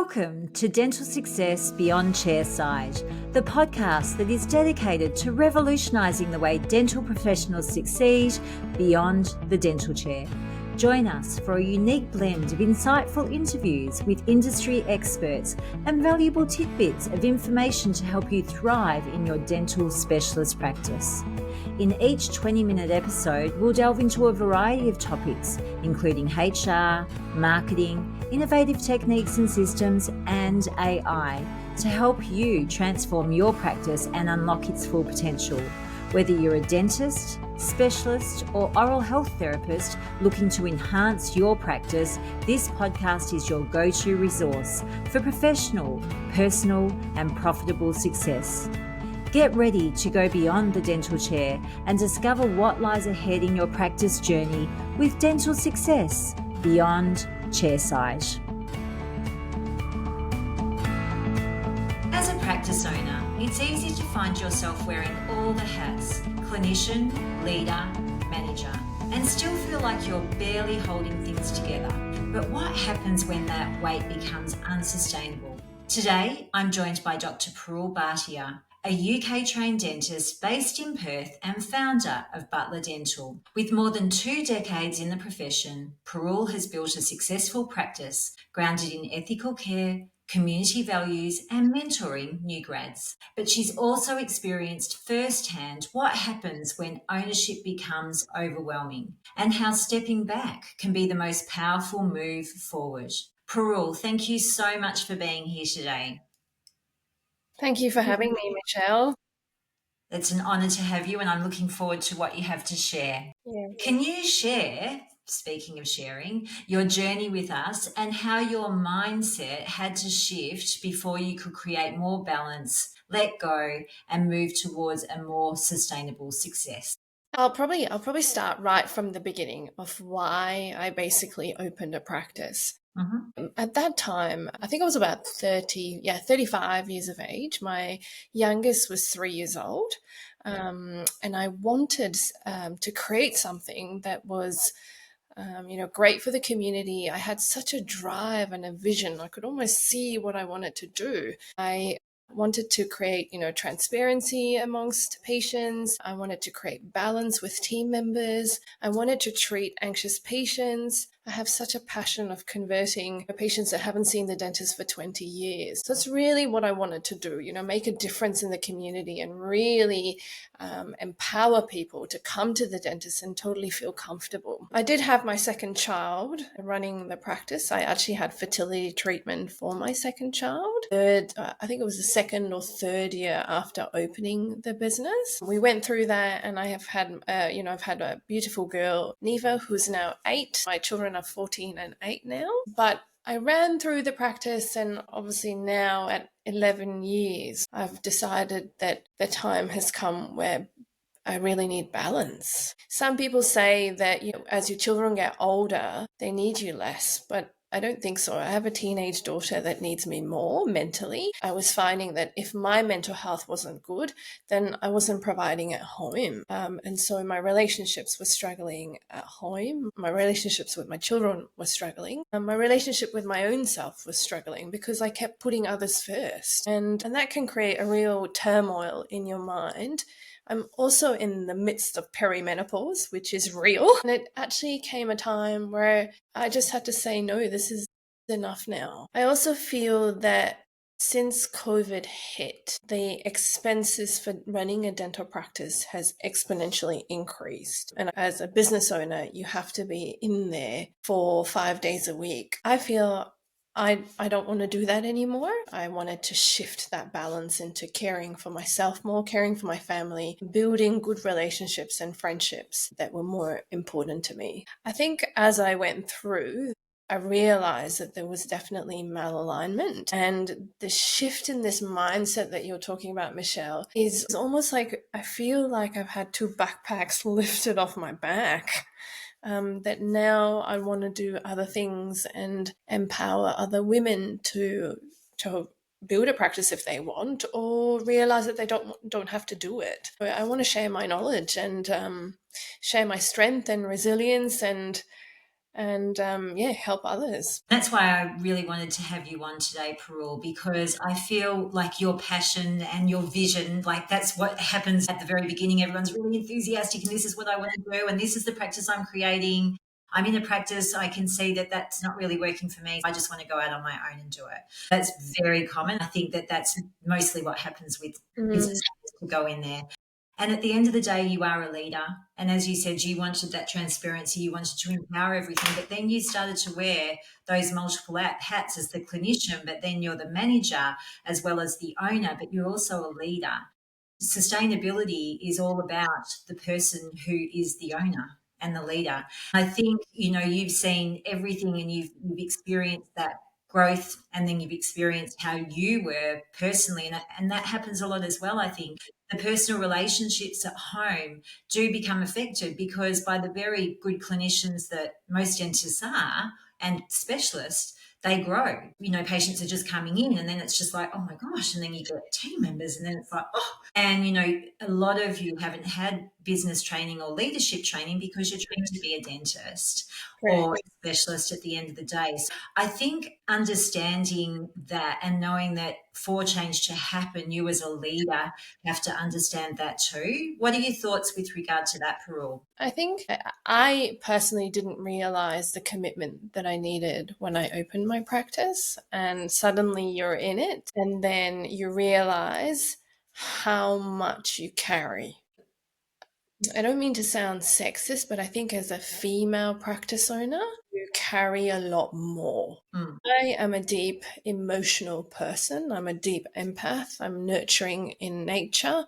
Welcome to Dental Success Beyond Chairside, the podcast that is dedicated to revolutionising the way dental professionals succeed beyond the dental chair. Join us for a unique blend of insightful interviews with industry experts and valuable tidbits of information to help you thrive in your dental specialist practice. In each 20-minute episode, we'll delve into a variety of topics, including HR, marketing, innovative techniques and systems, and AI, to help you transform your practice and unlock its full potential. Whether you're a dentist, specialist, or oral health therapist looking to enhance your practice, this podcast is your go-to resource for professional, personal, and profitable success. Get ready to go beyond the dental chair and discover what lies ahead in your practice journey with Dental Success Beyond Chairside. As a practice owner, it's easy to find yourself wearing all the hats: clinician, leader, manager, and still feel like you're barely holding things together. But what happens when that weight becomes unsustainable? Today, I'm joined by Dr Parul Bhatia, a UK-trained dentist based in Perth and founder of Butler Dental. With more than 2 decades in the profession, Parul has built a successful practice grounded in ethical care, community values, and mentoring new grads. But she's also experienced firsthand what happens when ownership becomes overwhelming and how stepping back can be the most powerful move forward. Parul, thank you so much for being here today. Thank you for having me, Michelle. It's an honour to have you, and I'm looking forward to what you have to share. Yeah. Can you share, speaking of sharing, your journey with us and how your mindset had to shift before you could create more balance, let go, and move towards a more sustainable success? I'll probably start right from the beginning of why I basically opened a practice. Mm-hmm. At that time, I think I was about 35 years of age. My youngest was 3 years old. And I wanted to create something that was great for the community. I had such a drive and a vision. I could almost see what I wanted to do. I wanted to create, transparency amongst patients. I wanted to create balance with team members. I wanted to treat anxious patients. I have such a passion of converting patients that haven't seen the dentist for 20 years. So that's really what I wanted to do, make a difference in the community and really empower people to come to the dentist and totally feel comfortable. I did have my second child running the practice. I actually had fertility treatment for my second child. I think it was the second or third year after opening the business. We went through that, and I have had, I've had a beautiful girl, Neva, who's now 8. My children are 14 and 8 now. But I ran through the practice, and obviously now at 11 years, I've decided that the time has come where I really need balance. Some people say that as your children get older, they need you less, but I don't think so. I have a teenage daughter that needs me more mentally. I was finding that if my mental health wasn't good, then I wasn't providing at home. And so my relationships were struggling at home. My relationships with my children were struggling. And my relationship with my own self was struggling because I kept putting others first. And that can create a real turmoil in your mind. I'm also in the midst of perimenopause, which is real. And it actually came a time where I just had to say, no, this is enough now. I also feel that since COVID hit, the expenses for running a dental practice has exponentially increased. And as a business owner, you have to be in there for 5 days a week. I feel I don't want to do that anymore. I wanted to shift that balance into caring for myself more, caring for my family, building good relationships and friendships that were more important to me. I think as I went through, I realized that there was definitely malalignment, and the shift in this mindset that you're talking about, Michelle, is almost like I feel like I've had 2 backpacks lifted off my back. That now I want to do other things and empower other women to build a practice if they want, or realize that they don't have to do it. I want to share my knowledge and share my strength and resilience and and help others. That's why I really wanted to have you on today, Parul, because I feel like your passion and your vision, like that's what happens at the very beginning. Everyone's really enthusiastic and this is what I want to do and this is the practice I'm creating. I'm in a practice, I can see that that's not really working for me. I just want to go out on my own and do it. That's very common. I think that that's mostly what happens with business to go in there. And at the end of the day, you are a leader. And as you said, you wanted that transparency, you wanted to empower everything, but then you started to wear those multiple hats as the clinician, but then you're the manager as well as the owner, but you're also a leader. Sustainability is all about the person who is the owner and the leader. I think, you've seen everything and you've experienced that growth, and then you've experienced how you were personally, and that happens a lot as well. I think the personal relationships at home do become affected because by the very good clinicians that most dentists are and specialists, they grow. Patients are just coming in and then it's just like, oh my gosh. And then you get team members and then it's like, oh. And, a lot of you haven't had business training or leadership training because you're trained to be a dentist or a specialist at the end of the day. So I think understanding that and knowing that for change to happen, you as a leader have to understand that too. What are your thoughts with regard to that, Parul? I think I personally didn't realize the commitment that I needed when I opened my practice, and suddenly you're in it and then you realize how much you carry. I don't mean to sound sexist, but I think as a female practice owner, you carry a lot more. I am a deep emotional person. I'm a deep empath. I'm nurturing in nature.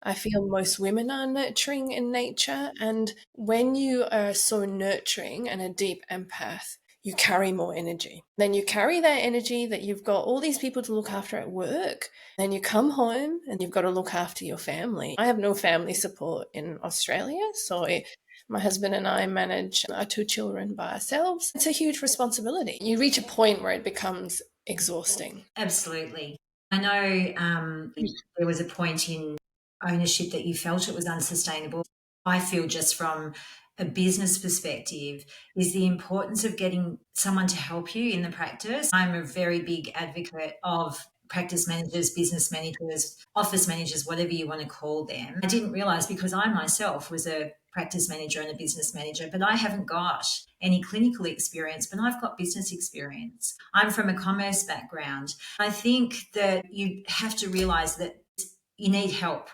I feel most women are nurturing in nature. And when you are so nurturing and a deep empath, you carry more energy. Then you carry that energy that you've got all these people to look after at work. Then you come home and you've got to look after your family. I have no family support in Australia, so my husband and I manage our 2 children by ourselves. It's a huge responsibility. You reach a point where it becomes exhausting. Absolutely. I know there was a point in ownership that you felt it was unsustainable. I feel just from a business perspective is the importance of getting someone to help you in the practice. I'm a very big advocate of practice managers, business managers, office managers, whatever you want to call them. I didn't realize because I myself was a practice manager and a business manager, but I haven't got any clinical experience, but I've got business experience. I'm from a commerce background. I think that you have to realize that you need help.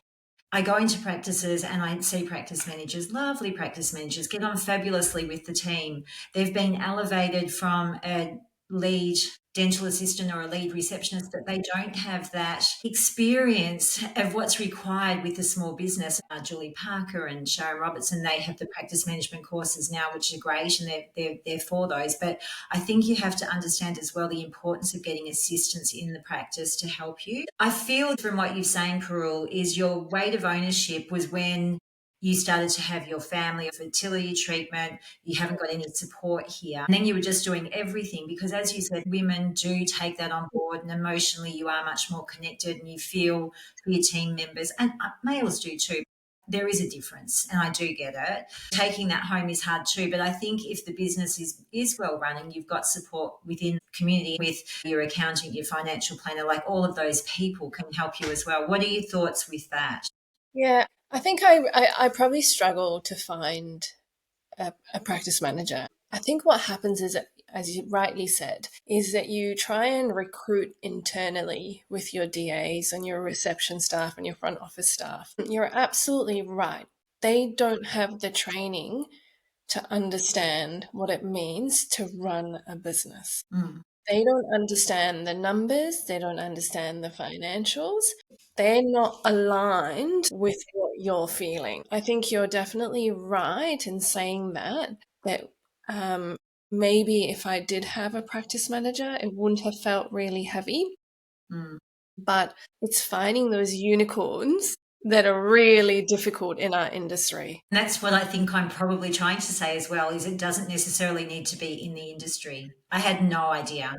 I go into practices and I see practice managers, lovely practice managers, get on fabulously with the team. They've been elevated from a lead dental assistant or a lead receptionist, but they don't have that experience of what's required with a small business. Julie Parker and Sharon Robertson, they have the practice management courses now, which are great, and they're for those. But I think you have to understand as well the importance of getting assistance in the practice to help you. I feel from what you're saying, Parul, is your weight of ownership was when you started to have your family fertility treatment, you haven't got any support here. And then you were just doing everything because, as you said, women do take that on board and emotionally you are much more connected and you feel for your team members, and males do too. There is a difference and I do get it. Taking that home is hard too, but I think if the business is well run and you've got support within the community with your accountant, your financial planner, like all of those people can help you as well. What are your thoughts with that? Yeah, I think I probably struggle to find a practice manager. I think what happens is, as you rightly said, is that you try and recruit internally with your DAs and your reception staff and your front office staff. You're absolutely right. They don't have the training to understand what it means to run a business. They don't understand the numbers. They don't understand the financials. They're not aligned with what you're feeling. I think you're definitely right in saying that maybe if I did have a practice manager, it wouldn't have felt really heavy. But it's finding those unicorns that are really difficult in our industry. And that's what I think I'm probably trying to say as well, is it doesn't necessarily need to be in the industry. I had no idea.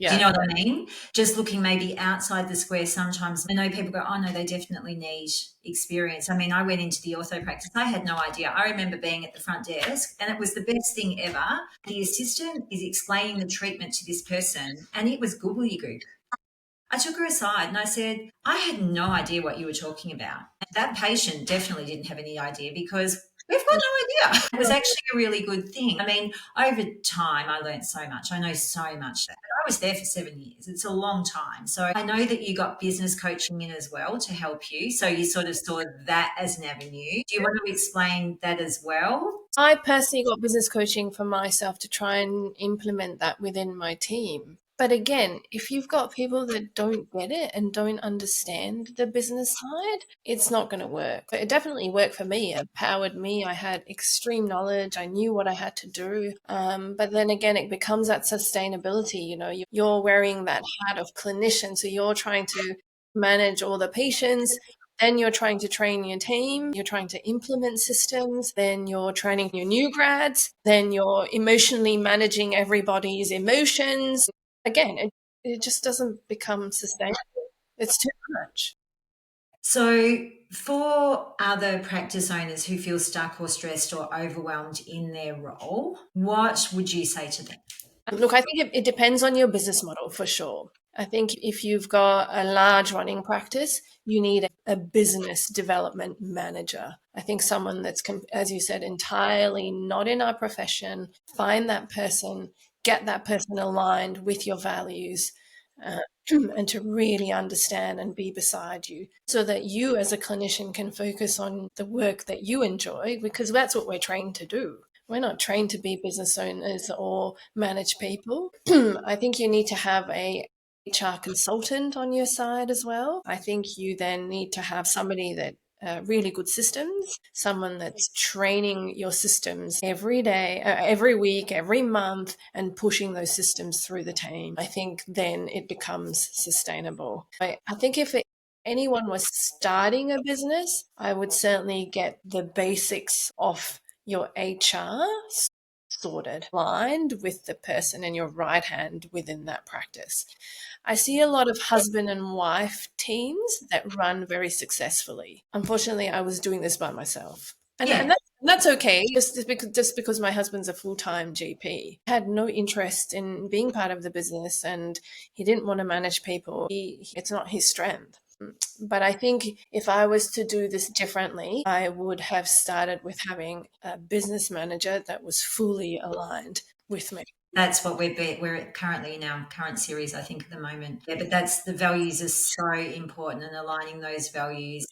Do you know what I mean? Just looking maybe outside the square sometimes. I know people go, oh no, they definitely need experience. I mean, I went into the ortho practice. I had no idea. I remember being at the front desk and it was the best thing ever. The assistant is explaining the treatment to this person and it was gobbledygook. I took her aside and I said, I had no idea what you were talking about. That patient definitely didn't have any idea because we've got no idea. It was actually a really good thing. I mean, over time, I learned so much. I know so much. I was there for 7 years. It's a long time. So I know that you got business coaching in as well to help you. So you sort of saw that as an avenue. Do you want to explain that as well? I personally got business coaching for myself to try and implement that within my team. But again, if you've got people that don't get it and don't understand the business side, it's not going to work. But it definitely worked for me. It empowered me. I had extreme knowledge. I knew what I had to do. But then again, it becomes that sustainability. You know, you're wearing that hat of clinician. So you're trying to manage all the patients. Then you're trying to train your team, you're trying to implement systems, then you're training your new grads, then you're emotionally managing everybody's emotions. Again, it just doesn't become sustainable. It's too much. So, for other practice owners who feel stuck or stressed or overwhelmed in their role, what would you say to them? Look, I think it depends on your business model for sure. I think if you've got a large running practice, you need a business development manager. I think someone that's, as you said, entirely not in our profession. Find that person, get that person aligned with your values, and to really understand and be beside you so that you as a clinician can focus on the work that you enjoy, because that's what we're trained to do. We're not trained to be business owners or manage people. I think you need to have a HR consultant on your side as well. I think you then need to have somebody that really good systems, someone that's training your systems every day, every week, every month, and pushing those systems through the team. I think then it becomes sustainable. I think if anyone was starting a business, I would certainly get the basics of your HR sorted, aligned with the person in your right hand within that practice. I see a lot of husband and wife teams that run very successfully. Unfortunately, I was doing this by myself. And that's okay, just because my husband's a full-time GP. I had no interest in being part of the business and he didn't want to manage people. It's not his strength. But I think if I was to do this differently, I would have started with having a business manager that was fully aligned with me. That's what we're currently in our current series, I think, at the moment. Yeah, but that's the values are so important and aligning those values.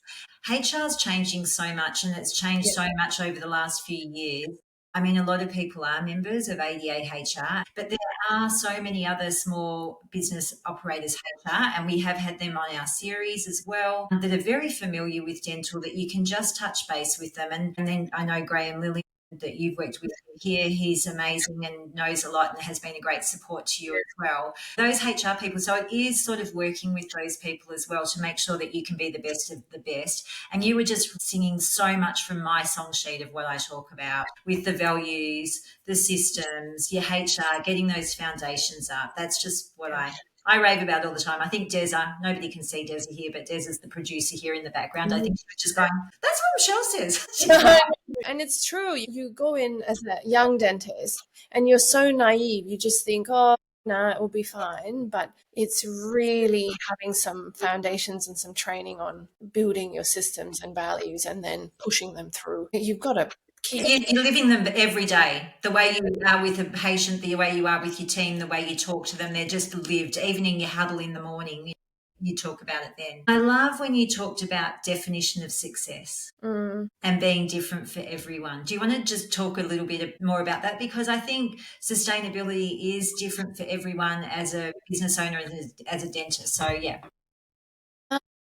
HR's changing so much and it's changed so much over the last few years. I mean, a lot of people are members of ADA HR, but there are so many other small business operators HR, and we have had them on our series as well that are very familiar with dental that you can just touch base with them. And then I know Graham Lilly that you've worked with here. He's amazing and knows a lot and has been a great support to you as well. Those HR people, so it is sort of working with those people as well to make sure that you can be the best of the best. And you were just singing so much from my song sheet of what I talk about with the values, the systems, your HR, getting those foundations up. That's just what I rave about all the time. I think Deza, nobody can see Deza here, but Deza's the producer here in the background. I think she was just going, that's what Michelle says. And it's true. You go in as a young dentist and you're so naive. You just think, oh, no, it will be fine. But it's really having some foundations and some training on building your systems and values and then pushing them through. You've got to you're living them every day. The way you are with a patient, the way you are with your team, the way you talk to them, they're just lived. Even in your huddle in the morning, you talk about it then. I love when you talked about definition of success and being different for everyone. Do you want to just talk a little bit more about that? Because I think sustainability is different for everyone as a business owner and as a dentist. So, yeah.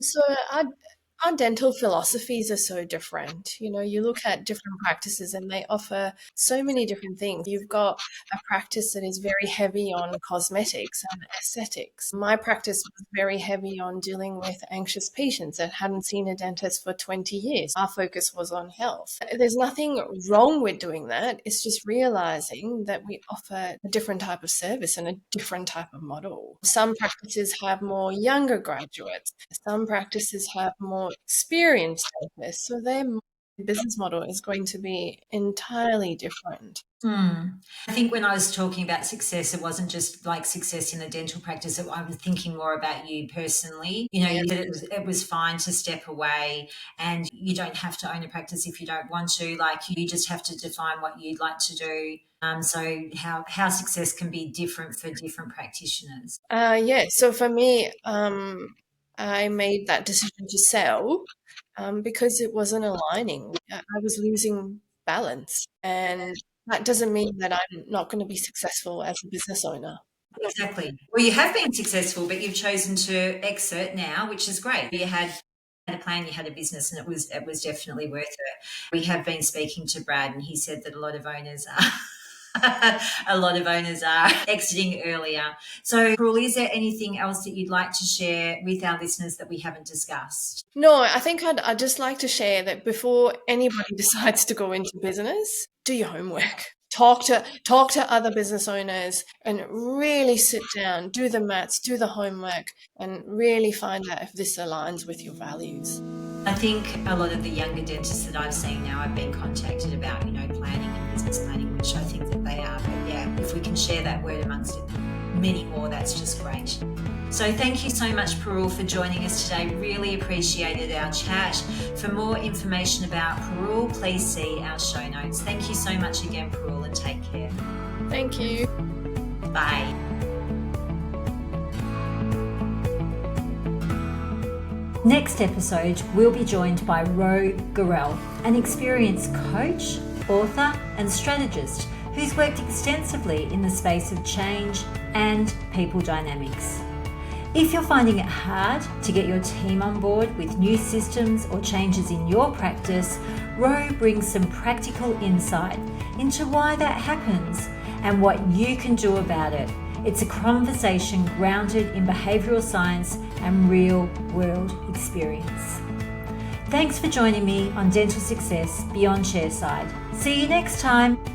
So Our dental philosophies are so different. You look at different practices and they offer so many different things. You've got a practice that is very heavy on cosmetics and aesthetics. My practice was very heavy on dealing with anxious patients that hadn't seen a dentist for 20 years. Our focus was on health. There's nothing wrong with doing that. It's just realizing that we offer a different type of service and a different type of model. Some practices have more younger graduates. Some practices have more experienced therapists. So their business model is going to be entirely different. I think when I was talking about success, it wasn't just like success in the dental practice. I was thinking more about you personally. You said it was fine to step away, and you don't have to own a practice if you don't want to. Like, you just have to define what you'd like to do. So how success can be different for different practitioners. So for me, I made that decision to sell because it wasn't aligning. I was losing balance, and that doesn't mean that I'm not going to be successful as a business owner. Exactly. Well, you have been successful, but you've chosen to exit now, which is great. You had a plan, you had a business, and it was definitely worth it. We have been speaking to Brad, and he said that a lot of owners are exiting earlier. So, Parul, is there anything else that you'd like to share with our listeners that we haven't discussed? No, I think I'd just like to share that before anybody decides to go into business, do your homework. Talk to other business owners and really sit down, do the maths, do the homework, and really find out if this aligns with your values. I think a lot of the younger dentists that I've seen now, I've been contacted about, planning and business planning, which I think that they are. But yeah, if we can share that word amongst many more, that's just great. So thank you so much, Parul, for joining us today. Really appreciated our chat. For more information about Parul, please see our show notes. Thank you so much again, Parul, and take care. Thank you. Bye. Next episode, we'll be joined by Ro Gorell, an experienced coach, author and strategist who's worked extensively in the space of change and people dynamics. If you're finding it hard to get your team on board with new systems or changes in your practice, Ro brings some practical insight into why that happens and what you can do about it. It's a conversation grounded in behavioural science and real-world experience. Thanks for joining me on Dental Success Beyond Chairside. See you next time.